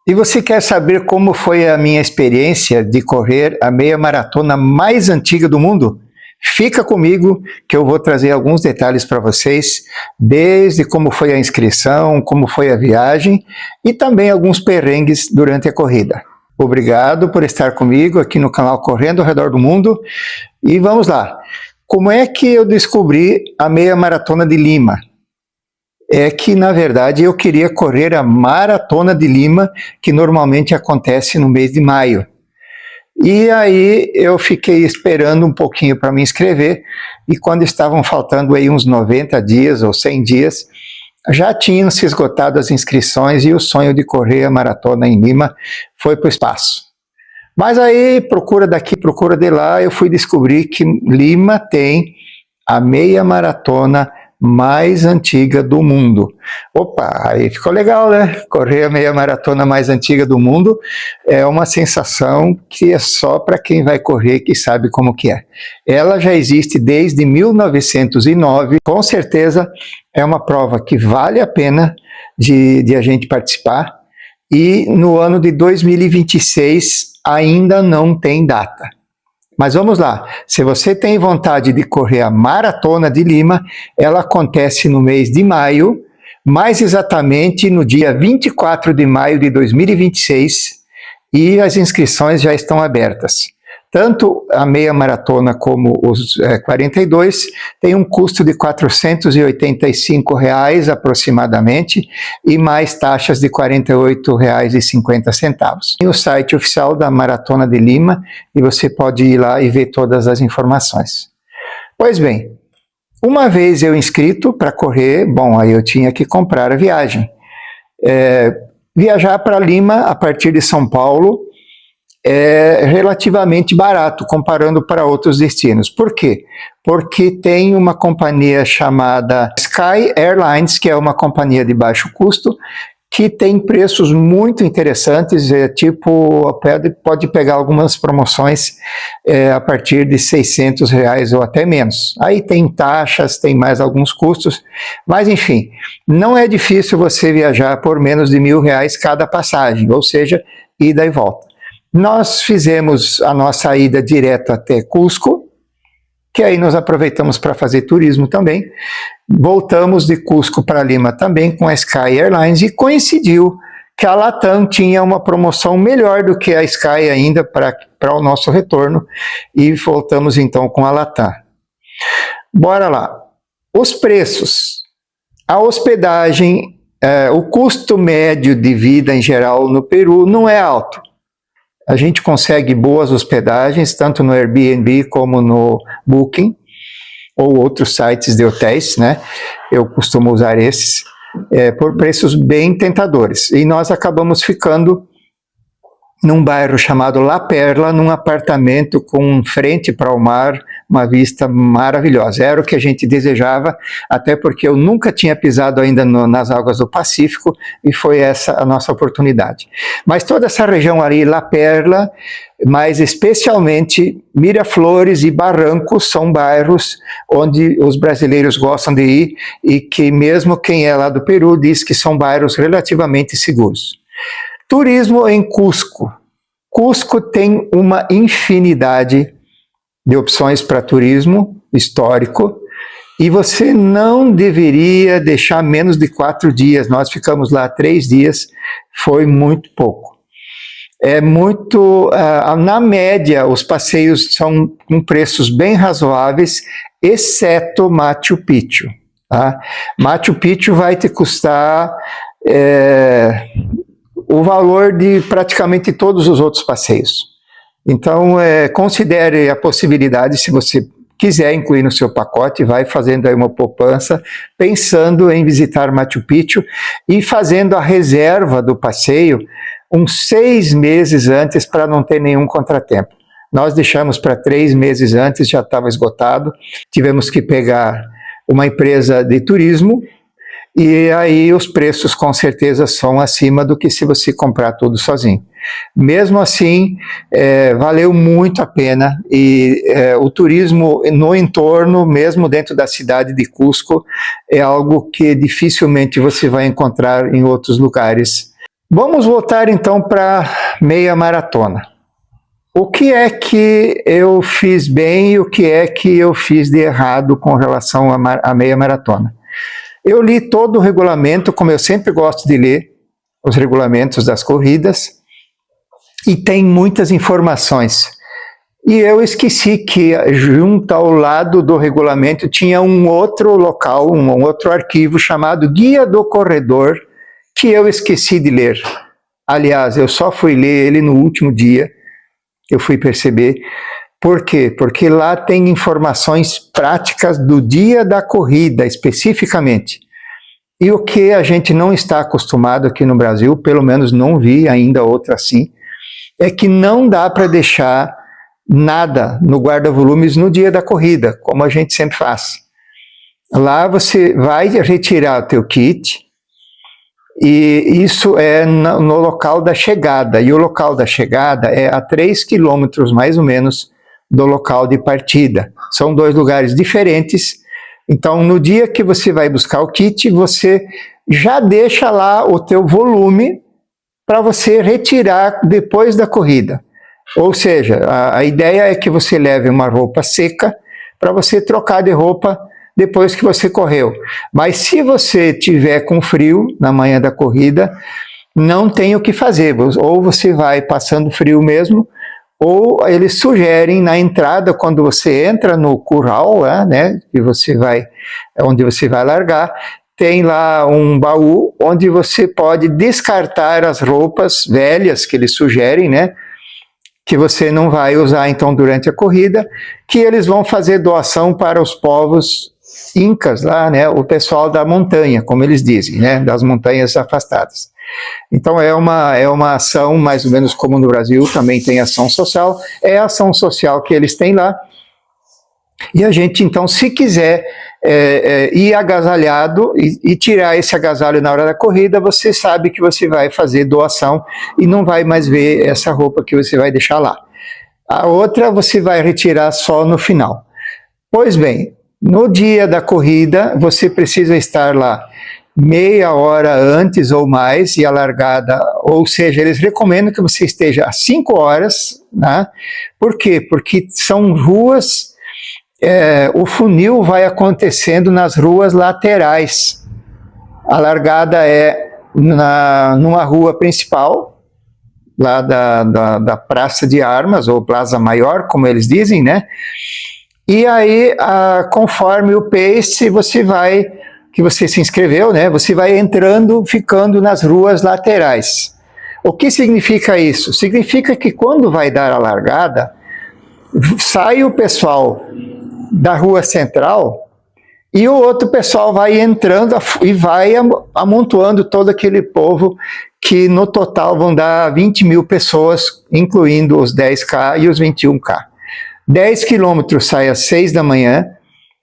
E você quer saber como foi a minha experiência de correr a meia maratona mais antiga do mundo? Fica comigo que eu vou trazer alguns detalhes para vocês, desde como foi a inscrição, como foi a viagem e também alguns perrengues durante a corrida. Obrigado por estar comigo aqui no canal Correndo ao Redor do Mundo e vamos lá. Como é que eu descobri a meia maratona de Lima? É que, na verdade, eu queria correr a Maratona de Lima, que normalmente acontece no mês de maio. E aí eu fiquei esperando um pouquinho para me inscrever, e quando estavam faltando aí uns 90 dias ou 100 dias, já tinham se esgotado as inscrições e o sonho de correr a maratona em Lima foi para o espaço. Mas aí, procura daqui, procura de lá, eu fui descobrir que Lima tem a meia maratona mais antiga do mundo. Opa, aí ficou legal, né? Correr a meia maratona mais antiga do mundo é uma sensação que é só para quem vai correr que sabe como que é. Ela já existe desde 1909, com certeza é uma prova que vale a pena de a gente participar, e no ano de 2026 ainda não tem data. Mas vamos lá, se você tem vontade de correr a Maratona de Lima, ela acontece no mês de maio, mais exatamente no dia 24 de maio de 2026, e as inscrições já estão abertas. Tanto a meia maratona como os 42 tem um custo de R$ 485 aproximadamente e mais taxas de R$ 48,50. Tem o site oficial da Maratona de Lima e você pode ir lá e ver todas as informações. Pois bem, uma vez eu inscrito para correr, bom, aí eu tinha que comprar a viagem. Viajar para Lima a partir de São Paulo é relativamente barato comparando para outros destinos. Por quê? Porque tem uma companhia chamada Sky Airlines, que é uma companhia de baixo custo, que tem preços muito interessantes, pode pegar algumas promoções a partir de R$600 ou até menos. Aí tem taxas, tem mais alguns custos, mas enfim, não é difícil você viajar por menos de R$1.000 cada passagem, ou seja, ida e volta. Nós fizemos a nossa ida direto até Cusco, que aí nós aproveitamos para fazer turismo também. Voltamos de Cusco para Lima também com a Sky Airlines e coincidiu que a Latam tinha uma promoção melhor do que a Sky ainda para o nosso retorno e voltamos então com a Latam. Bora lá. Os preços. A hospedagem, o custo médio de vida em geral no Peru não é alto. A gente consegue boas hospedagens, tanto no Airbnb como no Booking, ou outros sites de hotéis, né? Eu costumo usar esses, por preços bem tentadores. E nós acabamos ficando num bairro chamado La Perla, num apartamento com frente para o mar, uma vista maravilhosa. Era o que a gente desejava, até porque eu nunca tinha pisado ainda nas águas do Pacífico, e foi essa a nossa oportunidade. Mas toda essa região ali, La Perla, mas especialmente Miraflores e Barrancos, são bairros onde os brasileiros gostam de ir, e que mesmo quem é lá do Peru diz que são bairros relativamente seguros. Turismo em Cusco. Cusco tem uma infinidade de opções para turismo histórico e você não deveria deixar menos de 4 dias. Nós ficamos lá 3 dias, foi muito pouco. Na média, os passeios são com preços bem razoáveis, exceto Machu Picchu. Tá? Machu Picchu vai te custar o valor de praticamente todos os outros passeios. Então, considere a possibilidade, se você quiser incluir no seu pacote, vai fazendo aí uma poupança, pensando em visitar Machu Picchu e fazendo a reserva do passeio uns 6 meses antes para não ter nenhum contratempo. Nós deixamos para 3 meses antes, já estava esgotado, tivemos que pegar uma empresa de turismo, e aí os preços com certeza são acima do que se você comprar tudo sozinho. Mesmo assim, valeu muito a pena, e o turismo no entorno, mesmo dentro da cidade de Cusco, é algo que dificilmente você vai encontrar em outros lugares Vamos voltar então para meia maratona. O que é que eu fiz bem e o que é que eu fiz de errado com relação à meia maratona? Eu li todo o regulamento, como eu sempre gosto de ler os regulamentos das corridas, e tem muitas informações. E eu esqueci que junto ao lado do regulamento tinha um outro local, um outro arquivo chamado Guia do Corredor, que eu esqueci de ler. Aliás, eu só fui ler ele no último dia, eu fui perceber. Por quê? Porque lá tem informações práticas do dia da corrida, especificamente. E o que a gente não está acostumado aqui no Brasil, pelo menos não vi ainda outra assim, é que não dá para deixar nada no guarda-volumes no dia da corrida, como a gente sempre faz. Lá você vai retirar o teu kit, e isso é no local da chegada, e o local da chegada é a 3 quilômetros mais ou menos do local de partida. São dois lugares diferentes, então no dia que você vai buscar o kit, você já deixa lá o teu volume para você retirar depois da corrida. Ou seja, a ideia é que você leve uma roupa seca para você trocar de roupa depois que você correu. Mas se você tiver com frio na manhã da corrida, não tem o que fazer. Ou você vai passando frio mesmo, ou eles sugerem na entrada, quando você entra no curral, né, que você vai, onde você vai largar, tem lá um baú onde você pode descartar as roupas velhas que eles sugerem, né, que você não vai usar então durante a corrida, que eles vão fazer doação para os povos incas lá, né, o pessoal da montanha, como eles dizem, né, das montanhas afastadas. Então é uma ação mais ou menos como no Brasil, também tem ação social, é a ação social que eles têm lá, e a gente então, se quiser ir agasalhado e tirar esse agasalho na hora da corrida, você sabe que você vai fazer doação e não vai mais ver essa roupa que você vai deixar lá. A outra você vai retirar só no final. Pois bem, no dia da corrida, você precisa estar lá meia hora antes ou mais, e a largada, ou seja, eles recomendam que você esteja às 5 horas, né? Por quê? Porque são ruas, o funil vai acontecendo nas ruas laterais. A largada é numa rua principal, lá da Praça de Armas, ou Plaza Maior, como eles dizem, né? E aí, conforme o pace que você se inscreveu, né? Você vai entrando, ficando nas ruas laterais. O que significa isso? Significa que quando vai dar a largada, sai o pessoal da rua central e o outro pessoal vai entrando e vai amontoando todo aquele povo, que no total vão dar 20 mil pessoas, incluindo os 10K e os 21K. 10 quilômetros sai às 6 da manhã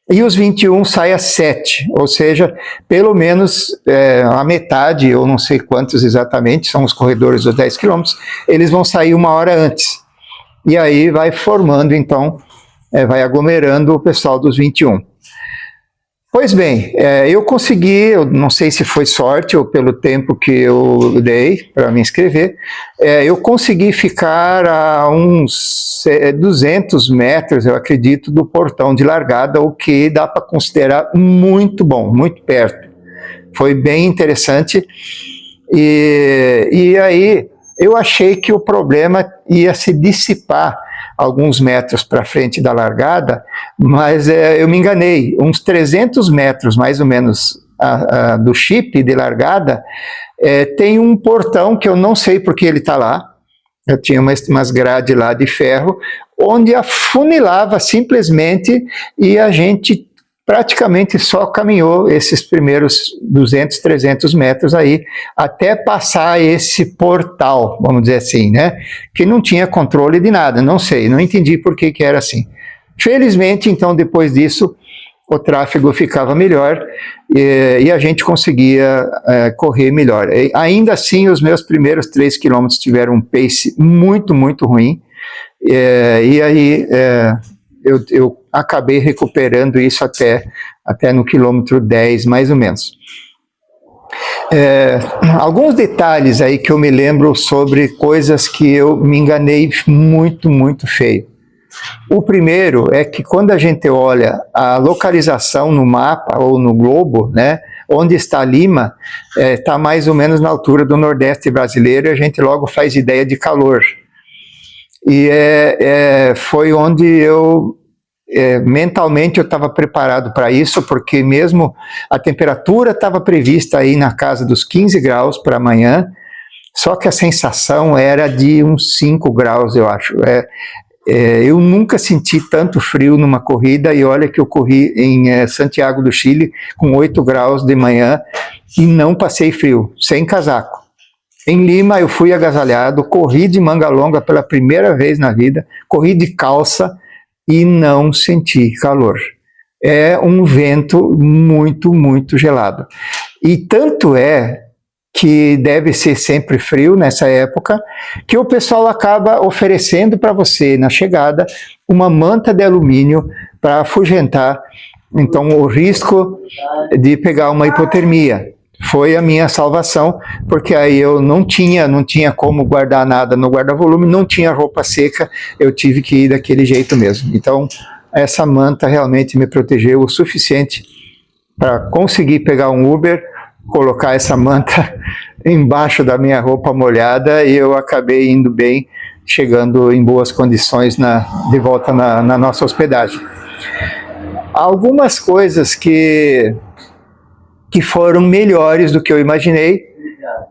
e os 21 sai às 7, ou seja, pelo menos a metade, eu não sei quantos exatamente, são os corredores dos 10 quilômetros, eles vão sair uma hora antes. E aí vai formando, então, vai aglomerando o pessoal dos 21. Pois bem, eu consegui, eu não sei se foi sorte ou pelo tempo que eu dei para me inscrever, eu consegui ficar a uns 200 metros, eu acredito, do portão de largada, o que dá para considerar muito bom, muito perto. Foi bem interessante, e aí eu achei que o problema ia se dissipar alguns metros para frente da largada, mas eu me enganei. Uns 300 metros, mais ou menos, do chip de largada, tem um portão que eu não sei porque ele está lá. Eu tinha umas grades lá de ferro, onde afunilava simplesmente, e a gente praticamente só caminhou esses primeiros 200, 300 metros aí, até passar esse portal, vamos dizer assim, né? Que não tinha controle de nada, não sei, não entendi por que era assim. Felizmente, então, depois disso, o tráfego ficava melhor e a gente conseguia correr melhor. Ainda assim, os meus primeiros 3 quilômetros tiveram um pace muito, muito ruim, e aí eu acabei recuperando isso até no quilômetro 10, mais ou menos. Alguns detalhes aí que eu me lembro sobre coisas que eu me enganei muito, muito feio. O primeiro é que quando a gente olha a localização no mapa ou no globo, né, onde está Lima, está mais ou menos na altura do Nordeste brasileiro e a gente logo faz ideia de calor. E foi onde eu, mentalmente eu estava preparado para isso, porque mesmo a temperatura estava prevista aí na casa dos 15 graus para amanhã, só que a sensação era de uns 5 graus, eu acho. Eu nunca senti tanto frio numa corrida, e olha que eu corri em Santiago do Chile com 8 graus de manhã e não passei frio, sem casaco. Em Lima eu fui agasalhado, corri de manga longa pela primeira vez na vida, corri de calça e não senti calor. É um vento muito, muito gelado. E tanto é que deve ser sempre frio nessa época, que o pessoal acaba oferecendo para você, na chegada, uma manta de alumínio para afugentar, então, o risco de pegar uma hipotermia. Foi a minha salvação, porque aí eu não tinha como guardar nada no guarda-volume, não tinha roupa seca, eu tive que ir daquele jeito mesmo. Então, essa manta realmente me protegeu o suficiente para conseguir pegar um Uber, colocar essa manta embaixo da minha roupa molhada, e eu acabei indo bem, chegando em boas condições de volta na nossa hospedagem. Algumas coisas que foram melhores do que eu imaginei.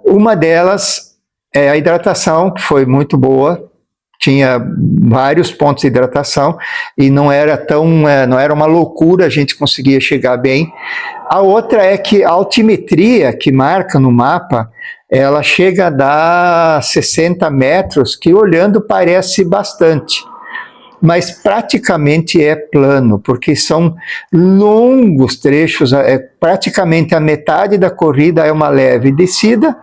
Uma delas é a hidratação, que foi muito boa, tinha vários pontos de hidratação e não era uma loucura, a gente conseguia chegar bem. A outra é que a altimetria que marca no mapa, ela chega a dar 60 metros, que olhando parece bastante, mas praticamente é plano, porque são longos trechos, praticamente a metade da corrida é uma leve descida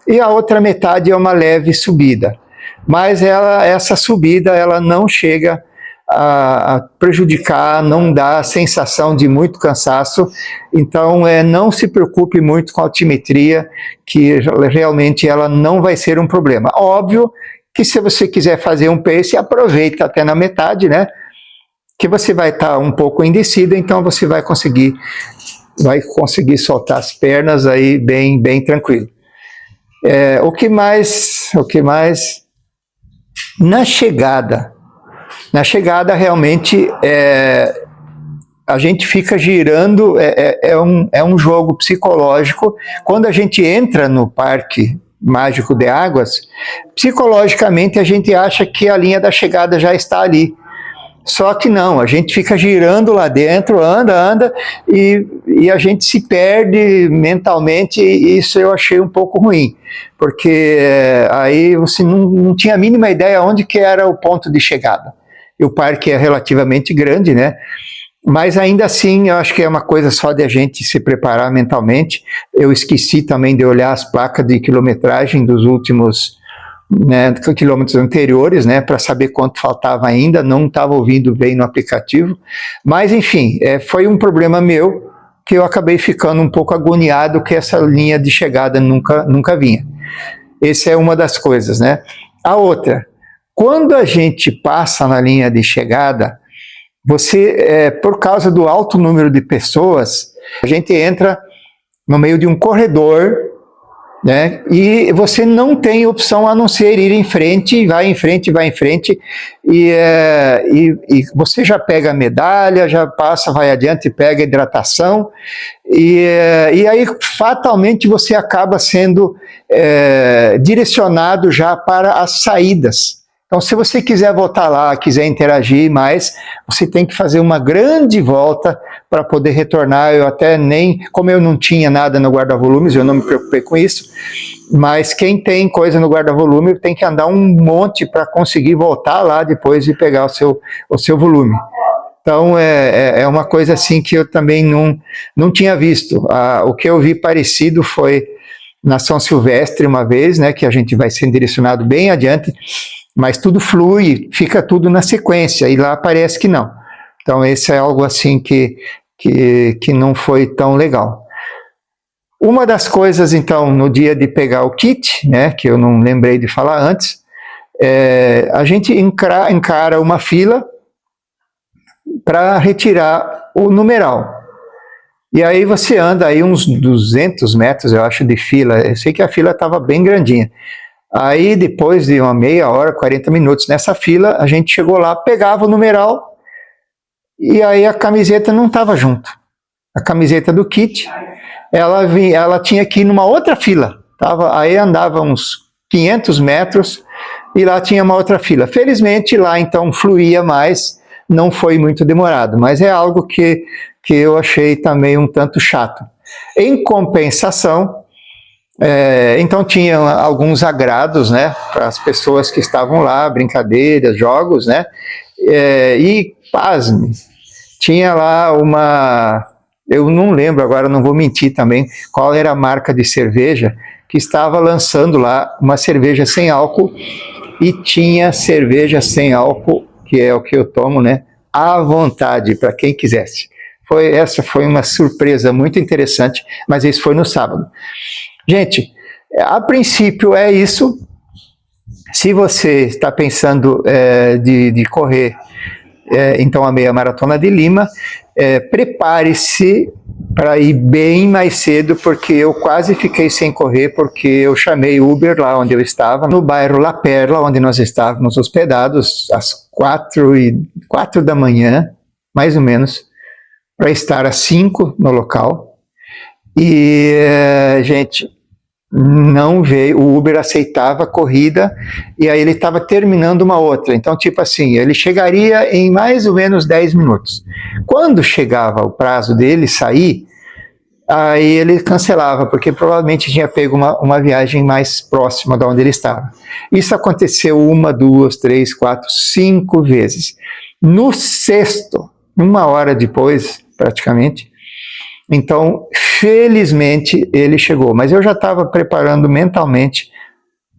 e a outra metade é uma leve subida. Mas essa subida ela não chega a prejudicar, não dá a sensação de muito cansaço, então não se preocupe muito com a altimetria, que realmente ela não vai ser um problema. Óbvio que se você quiser fazer um pace, aproveita até na metade, né? Que você vai estar um pouco em descida, então você vai conseguir soltar as pernas aí bem tranquilo. O que mais? Na chegada realmente a gente fica girando, é um jogo psicológico. Quando a gente entra no Parque Mágico de Águas, psicologicamente a gente acha que a linha da chegada já está ali. Só que não, a gente fica girando lá dentro, anda, e a gente se perde mentalmente, e isso eu achei um pouco ruim, porque aí você não tinha a mínima ideia onde que era o ponto de chegada. E o parque é relativamente grande, né? Mas ainda assim, eu acho que é uma coisa só de a gente se preparar mentalmente. Eu esqueci também de olhar as placas de quilometragem dos últimos quilômetros anteriores, né, para saber quanto faltava ainda, não estava ouvindo bem no aplicativo. Mas, enfim, foi um problema meu, que eu acabei ficando um pouco agoniado que essa linha de chegada nunca vinha. Essa é uma das coisas, né? A outra, quando a gente passa na linha de chegada, por causa do alto número de pessoas, a gente entra no meio de um corredor, né? E você não tem opção a não ser ir em frente, vai em frente, e você já pega a medalha, já passa, vai adiante, pega a hidratação, e aí fatalmente você acaba sendo direcionado já para as saídas. Então, se você quiser voltar lá, quiser interagir mais, você tem que fazer uma grande volta para poder retornar. Como eu não tinha nada no guarda-volumes, eu não me preocupei com isso, mas quem tem coisa no guarda-volume tem que andar um monte para conseguir voltar lá depois e pegar o seu volume. Então, é uma coisa assim que eu também não tinha visto. O que eu vi parecido foi na São Silvestre uma vez, né, que a gente vai ser direcionado bem adiante, mas tudo flui, fica tudo na sequência, e lá parece que não. Então, esse é algo assim que não foi tão legal. Uma das coisas, então, no dia de pegar o kit, né, que eu não lembrei de falar antes, a gente encara uma fila para retirar o numeral. E aí você anda aí uns 200 metros, eu acho, de fila. Eu sei que a fila estava bem grandinha. Aí, depois de uma meia hora, 40 minutos nessa fila, a gente chegou lá, pegava o numeral, e aí a camiseta não estava junto. A camiseta do kit, ela tinha que ir numa outra fila. Aí andava uns 500 metros, e lá tinha uma outra fila. Felizmente, lá então fluía mais, não foi muito demorado, mas é algo que eu achei também um tanto chato. Em compensação, então tinha alguns agrados, né, para as pessoas que estavam lá, brincadeiras, jogos, né, e pasme, tinha lá eu não lembro agora, não vou mentir também, qual era a marca de cerveja que estava lançando lá uma cerveja sem álcool, e tinha cerveja sem álcool, que é o que eu tomo, né, à vontade, para quem quisesse. Essa foi uma surpresa muito interessante, mas isso foi no sábado. Gente, a princípio é isso. Se você está pensando de correr, então a meia maratona de Lima, prepare-se para ir bem mais cedo, porque eu quase fiquei sem correr, porque eu chamei Uber lá onde eu estava, no bairro La Perla, onde nós estávamos hospedados, às 4 da manhã, mais ou menos, para estar às 5 no local. E, gente, não veio, o Uber aceitava a corrida, e aí ele estava terminando uma outra. Então, tipo assim, ele chegaria em mais ou menos 10 minutos. Quando chegava o prazo dele sair, aí ele cancelava, porque provavelmente tinha pego uma viagem mais próxima de onde ele estava. Isso aconteceu 1, 2, 3, 4, 5 vezes. No sexto, 1 hora depois, praticamente, então, felizmente, ele chegou. Mas eu já estava preparando mentalmente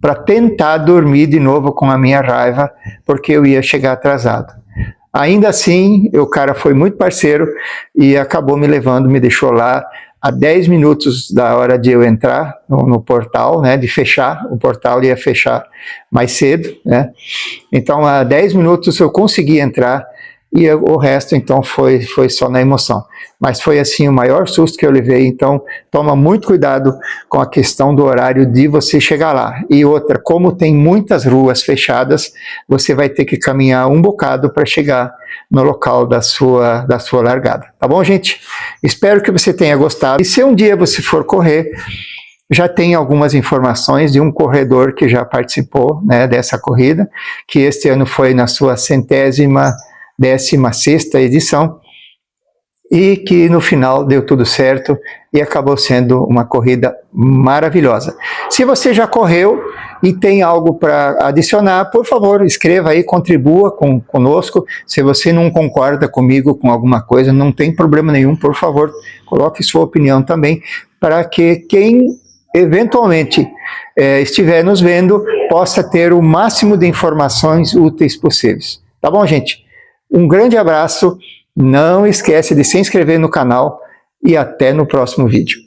para tentar dormir de novo com a minha raiva, porque eu ia chegar atrasado. Ainda assim, o cara foi muito parceiro e acabou me levando, me deixou lá a 10 minutos da hora de eu entrar no portal, né, de fechar. O portal ia fechar mais cedo, né? Então, a 10 minutos eu consegui entrar, e o resto, então, foi só na emoção. Mas foi, assim, o maior susto que eu levei. Então, toma muito cuidado com a questão do horário de você chegar lá. E outra, como tem muitas ruas fechadas, você vai ter que caminhar um bocado para chegar no local da sua largada. Tá bom, gente? Espero que você tenha gostado. E se um dia você for correr, já tem algumas informações de um corredor que já participou, né, dessa corrida, que este ano foi na sua 116ª edição, e que no final deu tudo certo e acabou sendo uma corrida maravilhosa. Se você já correu e tem algo para adicionar, por favor, escreva aí, contribua conosco. Se você não concorda comigo com alguma coisa, não tem problema nenhum, por favor, coloque sua opinião também, para que quem eventualmente estiver nos vendo possa ter o máximo de informações úteis possíveis. Tá bom, gente? Um grande abraço, não esquece de se inscrever no canal e até no próximo vídeo.